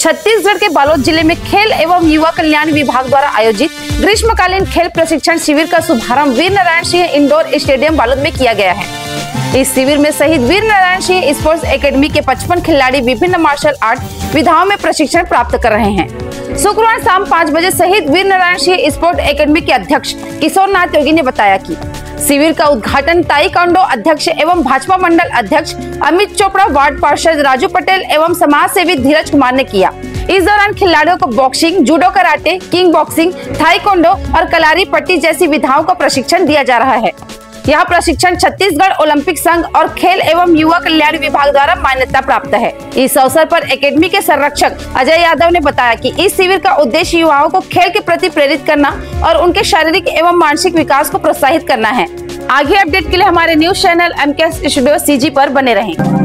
छत्तीसगढ़ के बालोद जिले में खेल एवं युवा कल्याण विभाग द्वारा आयोजित ग्रीष्मकालीन खेल प्रशिक्षण शिविर का शुभारंभ वीर नारायण सिंह इंडोर स्टेडियम बालोद में किया गया है। इस शिविर में शहीद वीर नारायण सिंह स्पोर्ट्स एकेडमी के 55 खिलाड़ी विभिन्न मार्शल आर्ट विधाओं में प्रशिक्षण प्राप्त कर रहे हैं। शुक्रवार शाम 5 बजे शहीद वीर नारायण सिंह स्पोर्ट्स एकेडमी के अध्यक्ष किशोर नाथ योगी ने बताया कि शिविर का उद्घाटन ताइक्वांडो अध्यक्ष एवं भाजपा मंडल अध्यक्ष अमित चोपड़ा, वार्ड पार्षद राजू पटेल एवं समाज सेवी धीरज कुमार ने किया। इस दौरान खिलाड़ियों को boxing, judo karate, king boxing, taekwondo और कलारी पट्टी जैसी विधाओं का प्रशिक्षण दिया जा रहा है। यह प्रशिक्षण छत्तीसगढ़ ओलंपिक संघ और खेल एवं युवा कल्याण विभाग द्वारा मान्यता प्राप्त है। इस अवसर पर एकेडमी के संरक्षक अजय यादव ने बताया कि इस शिविर का उद्देश्य युवाओं को खेल के प्रति प्रेरित करना और उनके शारीरिक एवं मानसिक विकास को प्रोत्साहित करना है। आगे अपडेट के लिए हमारे news channel MK studio CG पर बने रहें।